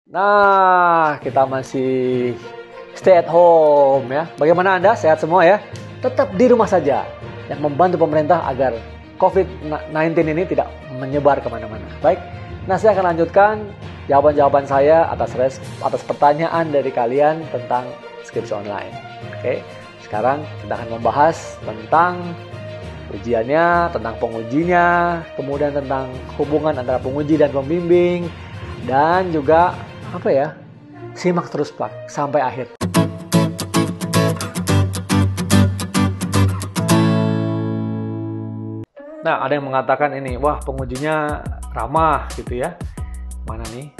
Nah, kita masih stay at home ya. Bagaimana Anda? Sehat semua ya? Tetap di rumah saja. Yang membantu pemerintah agar COVID-19 ini tidak menyebar kemana-mana. Baik, nah saya akan lanjutkan jawaban-jawaban saya atas pertanyaan dari kalian tentang skripsi online. Oke, sekarang kita akan membahas tentang ujiannya, tentang pengujinya, kemudian tentang hubungan antara penguji dan pembimbing, dan juga simak terus sampai akhir. Nah, ada yang mengatakan ini, wah pengujinya ramah gitu ya. Mana nih?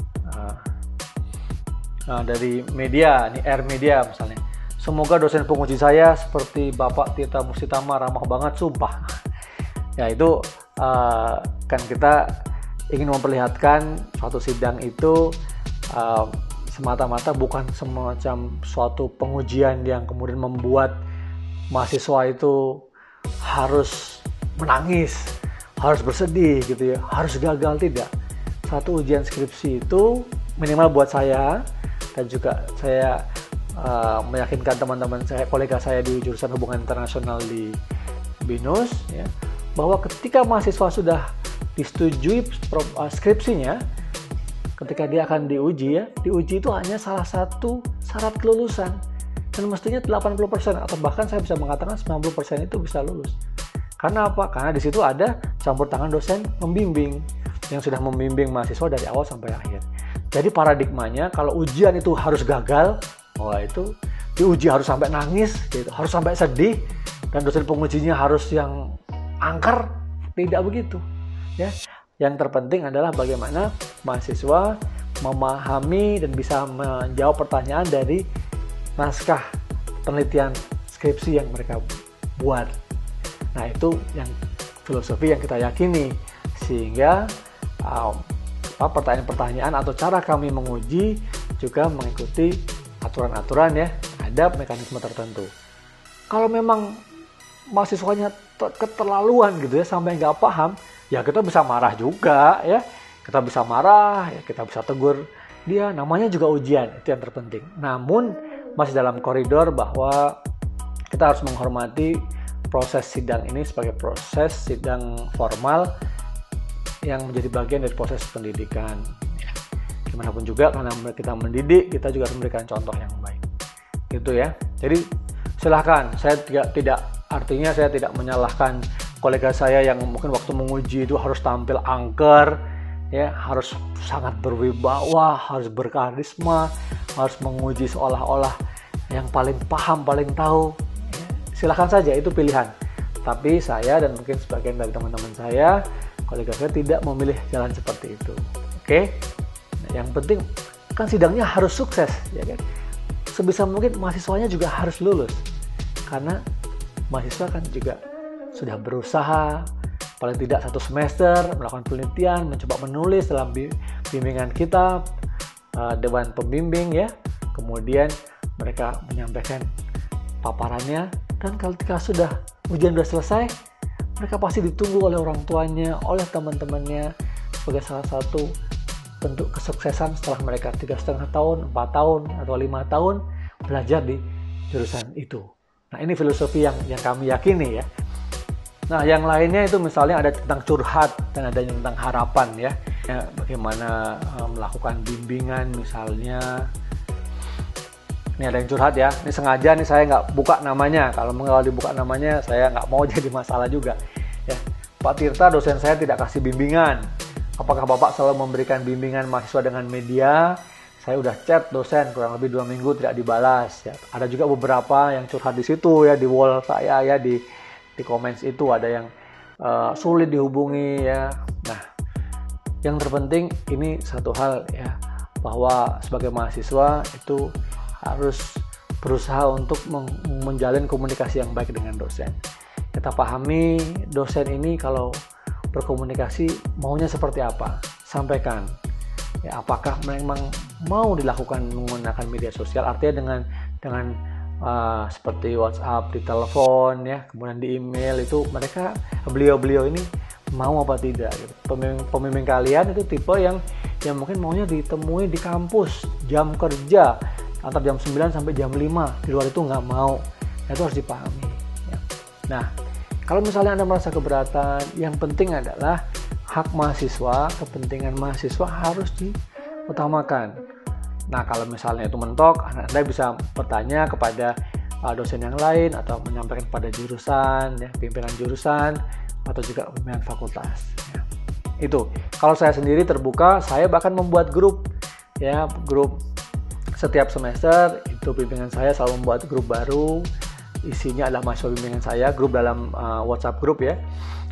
Dari media, nih Air Media misalnya. Semoga dosen penguji saya seperti Bapak Tirta Mustitama ramah banget, sumpah. Ya itu kan kita ingin memperlihatkan suatu sidang itu semata-mata bukan semacam suatu pengujian yang kemudian membuat mahasiswa itu harus menangis, harus bersedih gitu ya, harus gagal, tidak. Satu ujian skripsi itu minimal buat saya, dan juga saya meyakinkan teman-teman saya, kolega saya di jurusan hubungan internasional di BINUS ya, bahwa ketika mahasiswa sudah disetujui skripsinya, ketika dia akan diuji itu hanya salah satu syarat kelulusan, dan mestinya 80% atau bahkan saya bisa mengatakan 90% itu bisa lulus. Karena apa? Karena di situ ada campur tangan dosen pembimbing yang sudah membimbing mahasiswa dari awal sampai akhir. Jadi paradigmanya kalau ujian itu harus gagal, itu diuji harus sampai nangis, gitu, harus sampai sedih, dan dosen pengujinya harus yang angker, tidak begitu. Ya, yang terpenting adalah bagaimana mahasiswa memahami dan bisa menjawab pertanyaan dari naskah penelitian skripsi yang mereka buat. Nah, itu yang filosofi yang kita yakini, sehingga pertanyaan-pertanyaan atau cara kami menguji juga mengikuti aturan-aturan ya, ada mekanisme tertentu. Kalau memang mahasiswanya keterlaluan gitu ya, sampai nggak paham, ya kita bisa marah juga ya, kita bisa marah ya, kita bisa tegur dia, namanya juga ujian, itu yang terpenting. Namun masih dalam koridor bahwa kita harus menghormati proses sidang ini sebagai proses sidang formal yang menjadi bagian dari proses pendidikan. Gimanapun juga, karena kita mendidik, kita juga harus memberikan contoh yang baik. Gitu ya. Jadi silahkan, saya artinya saya tidak menyalahkan kolega saya yang mungkin waktu menguji itu harus tampil angker, ya, harus sangat berwibawa, harus berkarisma, harus menguji seolah-olah yang paling paham, paling tahu. Ya, silahkan saja, itu pilihan. Tapi saya dan mungkin sebagian dari teman-teman saya, kolega saya tidak memilih jalan seperti itu. Oke? Nah, yang penting kan sidangnya harus sukses, ya kan? Sebisa mungkin mahasiswanya juga harus lulus. Karena mahasiswa kan juga sudah berusaha paling tidak 1 semester melakukan penelitian, mencoba menulis dalam bimbingan kita, dewan pembimbing ya. Kemudian mereka menyampaikan paparannya, dan ketika ujian sudah selesai, mereka pasti ditunggu oleh orang tuanya, oleh teman-temannya sebagai salah satu bentuk kesuksesan setelah mereka 3,5 tahun, 4 tahun, atau 5 tahun belajar di jurusan itu. Nah, ini filosofi yang kami yakini ya. Nah, yang lainnya itu misalnya ada tentang curhat dan ada tentang harapan ya. Bagaimana melakukan bimbingan misalnya. Ini ada yang curhat ya. Ini sengaja nih saya nggak buka namanya. Kalau dibuka namanya saya nggak mau jadi masalah juga. Ya, Pak Tirta, dosen saya tidak kasih bimbingan. Apakah Bapak selalu memberikan bimbingan mahasiswa dengan media? Saya udah chat dosen kurang lebih 2 minggu tidak dibalas. Ya. Ada juga beberapa yang curhat di situ ya, di wall saya ya, di comments itu ada yang sulit dihubungi ya. Nah, yang terpenting ini satu hal ya, bahwa sebagai mahasiswa itu harus berusaha untuk menjalin komunikasi yang baik dengan dosen. Kita pahami dosen ini kalau berkomunikasi maunya seperti apa, sampaikan. Ya, apakah memang mau dilakukan menggunakan media sosial, artinya dengan seperti WhatsApp, di telepon ya, kemudian di email, itu beliau ini mau apa tidak gitu. Pembimbing kalian itu tipe yang yang mungkin maunya ditemui di kampus, jam kerja, antara jam 9 sampai jam 5, di luar itu nggak mau. Nah, itu harus dipahami. Ya. Nah, kalau misalnya Anda merasa keberatan, yang penting adalah hak mahasiswa, kepentingan mahasiswa harus diutamakan. Nah, kalau misalnya itu mentok, Anda bisa bertanya kepada dosen yang lain atau menyampaikan kepada jurusan, ya, pimpinan jurusan, atau juga pimpinan fakultas. Ya. Itu. Kalau saya sendiri terbuka, saya bahkan membuat grup, ya, grup setiap semester. Itu pimpinan saya selalu membuat grup baru. Isinya adalah mahasiswa bimbingan saya, grup dalam WhatsApp grup ya.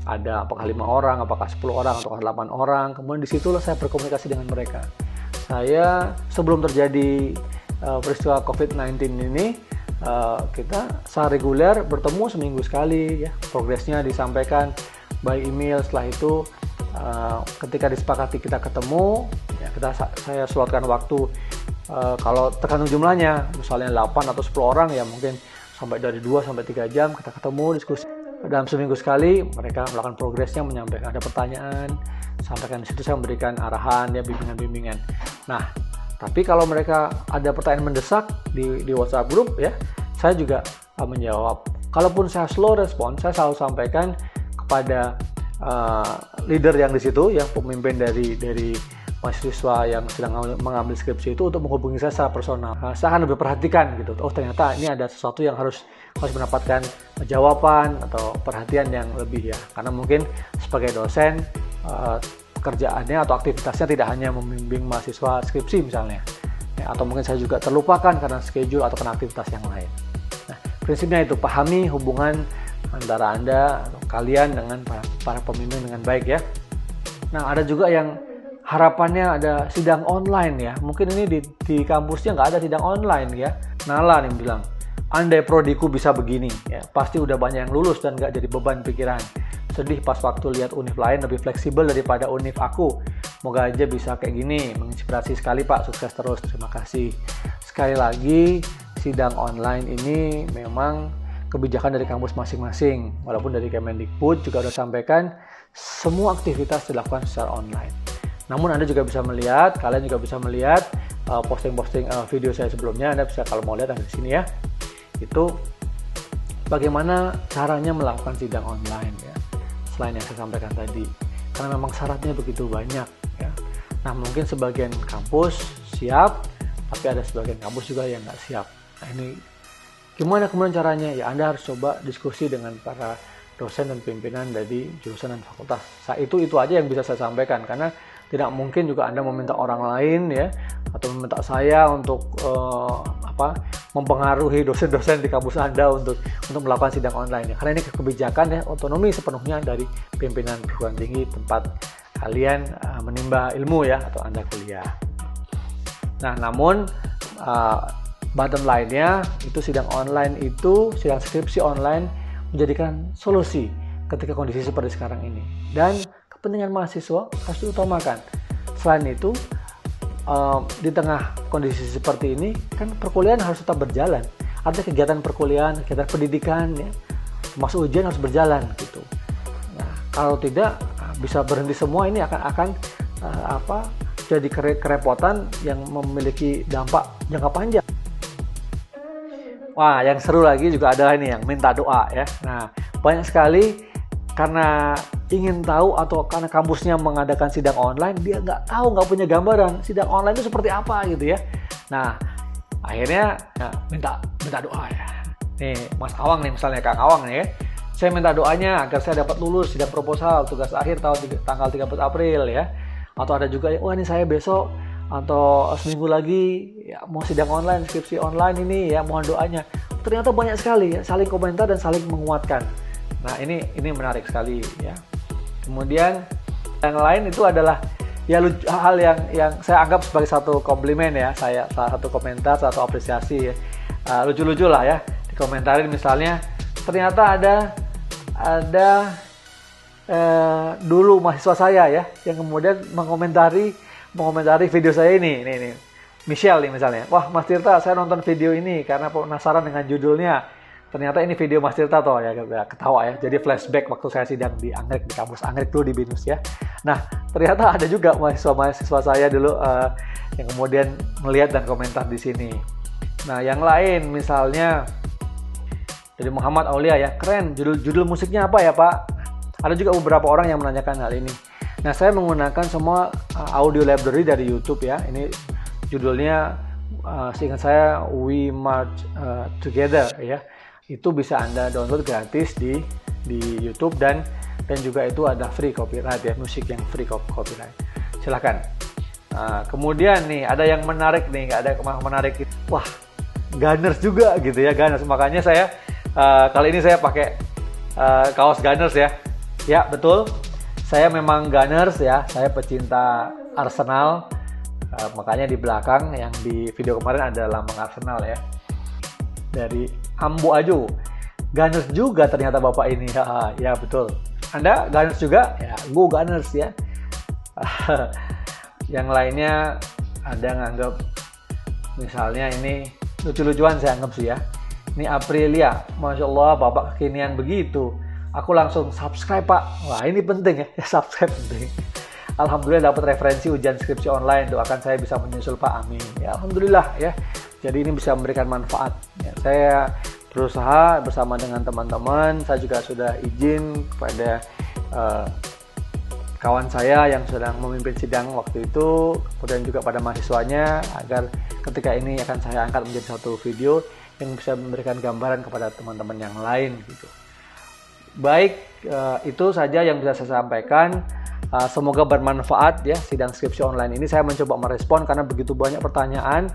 Ada apakah 5 orang, apakah 10 orang, atau 8 orang. Kemudian di situlah saya berkomunikasi dengan mereka. Saya sebelum terjadi peristiwa COVID-19 ini, kita secara reguler bertemu seminggu sekali ya. Progresnya disampaikan by email. Setelah itu ketika disepakati kita ketemu, ya saya slotkan waktu. Kalau tergantung jumlahnya, misalnya 8 atau 10 orang ya mungkin sampai dari 2 sampai 3 jam kita ketemu diskusi. Dalam seminggu sekali mereka melakukan progresnya, menyampaikan ada pertanyaan, sampaikan. Di situ saya memberikan arahan ya, bimbingan-bimbingan. Nah, tapi kalau mereka ada pertanyaan mendesak di WhatsApp group ya, saya juga menjawab. Kalaupun saya slow respon, saya selalu sampaikan kepada leader yang di situ ya, pemimpin dari mahasiswa yang sedang mengambil skripsi itu untuk menghubungi saya secara personal. Saya akan lebih perhatikan gitu. Oh, ternyata ini ada sesuatu yang harus mendapatkan jawaban atau perhatian yang lebih ya. Karena mungkin sebagai dosen pekerjaannya atau aktivitasnya tidak hanya membimbing mahasiswa skripsi misalnya. Ya, atau mungkin saya juga terlupakan karena schedule atau karena aktivitas yang lain. Nah, prinsipnya itu, pahami hubungan antara Anda atau kalian dengan para pemimpin dengan baik ya. Nah, ada juga yang harapannya ada sidang online ya. Mungkin ini di kampusnya nggak ada sidang online ya. Nala nih bilang, andai prodiku bisa begini ya, pasti udah banyak yang lulus dan nggak jadi beban pikiran. Sedih pas waktu lihat univ lain lebih fleksibel daripada univ aku. Moga aja bisa kayak gini. Menginspirasi sekali Pak, sukses terus, terima kasih. Sekali lagi, sidang online ini memang kebijakan dari kampus masing-masing. Walaupun dari Kemendikbud juga sudah sampaikan semua aktivitas dilakukan secara online. Namun Anda juga bisa melihat, kalian juga bisa melihat posting-posting video saya sebelumnya. Anda bisa, kalau mau lihat, ada di sini ya. Itu bagaimana caranya melakukan sidang online ya. Selain yang saya sampaikan tadi, karena memang syaratnya begitu banyak ya. Nah, mungkin sebagian kampus siap, tapi ada sebagian kampus juga yang nggak siap. Nah, ini gimana kemudian caranya? Ya, Anda harus coba diskusi dengan para dosen dan pimpinan dari jurusan dan fakultas. Itu aja yang bisa saya sampaikan, karena tidak mungkin juga Anda meminta orang lain ya, atau meminta saya untuk mempengaruhi dosen-dosen di kampus Anda untuk melakukan sidang online ya. Karena ini kebijakan ya, otonomi sepenuhnya dari pimpinan perguruan tinggi tempat kalian menimba ilmu ya, atau Anda kuliah. Nah, namun bottom line-nya itu sidang skripsi online menjadikan solusi ketika kondisi seperti sekarang ini. Dan kepentingan mahasiswa harus diutamakan. Selain itu, di tengah kondisi seperti ini, kan perkuliahan harus tetap berjalan. Ada kegiatan perkuliahan, kegiatan pendidikan, ya, termasuk ujian harus berjalan gitu. Nah, kalau tidak, bisa berhenti semua. Ini akan jadi kerepotan yang memiliki dampak jangka panjang. Wah, yang seru lagi juga adalah ini yang minta doa ya. Nah, banyak sekali karena ingin tahu atau karena kampusnya mengadakan sidang online, dia nggak punya gambaran sidang online itu seperti apa gitu ya. Nah, akhirnya minta doa ya. Nih, Mas Awang nih misalnya, Kang Awang nih ya. Saya minta doanya agar saya dapat lulus sidang proposal tugas akhir tanggal 30 April ya. Atau ada juga, wah ini saya besok atau seminggu lagi ya, mau sidang online, skripsi online ini ya, mohon doanya. Ternyata banyak sekali ya, saling komentar dan saling menguatkan. Nah, ini menarik sekali ya. Kemudian yang lain itu adalah ya hal yang saya anggap sebagai satu komplimen ya, salah satu komentar, satu apresiasi ya. Lucu-lucu lah ya, dikomentarin misalnya ternyata ada dulu mahasiswa saya ya yang kemudian mengomentari video saya ini. Michelle nih misalnya. Wah, Mas Tirta, saya nonton video ini karena penasaran dengan judulnya. Ternyata ini video Mas Tirta toh ya, ketawa ya. Jadi flashback waktu saya sidang di Anggrek, di kampus Anggrek dulu di BINUS ya. Nah, ternyata ada juga mahasiswa saya dulu yang kemudian melihat dan komentar di sini. Nah, yang lain misalnya dari Muhammad Aulia ya, keren, judul musiknya apa ya Pak? Ada juga beberapa orang yang menanyakan hal ini. Nah, saya menggunakan semua audio library dari YouTube ya. Ini judulnya seingat saya We March Together ya. Itu bisa Anda download gratis di YouTube dan juga itu ada free copyright ya, musik yang free copyright. Silahkan. Kemudian nih ada yang menarik nih, ada yang menarik. Wah, Gunners juga gitu ya, Gunners. Makanya saya kali ini saya pakai kaos Gunners ya. Ya betul, saya memang Gunners ya. Saya pecinta Arsenal. Makanya di belakang yang di video kemarin ada lambang Arsenal ya. Dari Ambo Aju. Gunners juga ternyata Bapak ini. Ya betul. Anda Gunners juga? Ya, gue Gunners ya. Yang lainnya ada nganggap misalnya ini lucu-lucuan saya anggap sih ya. Ini Aprilia. Masya Allah Bapak kekinian begitu. Aku langsung subscribe Pak. Wah ini penting ya. Subscribe penting. Alhamdulillah dapat referensi ujian skripsi online. Doakan saya bisa menyusul Pak. Amin. Ya Alhamdulillah ya. Jadi ini bisa memberikan manfaat. Ya, saya berusaha bersama dengan teman-teman. Saya juga sudah izin kepada kawan saya yang sedang memimpin sidang waktu itu, kemudian juga pada mahasiswanya, agar ketika ini akan saya angkat menjadi satu video yang bisa memberikan gambaran kepada teman-teman yang lain gitu. Baik, itu saja yang bisa saya sampaikan. Semoga bermanfaat ya sidang skripsi online ini. Saya mencoba merespon karena begitu banyak pertanyaan.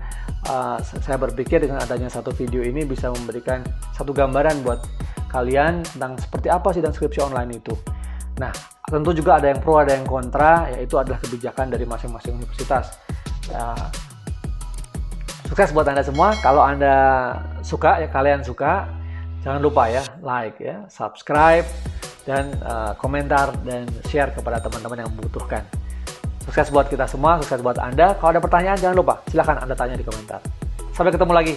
Saya berpikir dengan adanya satu video ini bisa memberikan satu gambaran buat kalian tentang seperti apa sidang skripsi online itu. Nah, tentu juga ada yang pro, ada yang kontra, yaitu adalah kebijakan dari masing-masing universitas. Sukses buat Anda semua. Kalau Anda suka, ya kalian suka, jangan lupa ya like ya, subscribe, dan komentar dan share kepada teman-teman yang membutuhkan. Sukses buat kita semua, sukses buat Anda. Kalau ada pertanyaan jangan lupa, silahkan Anda tanya di komentar. Sampai ketemu lagi.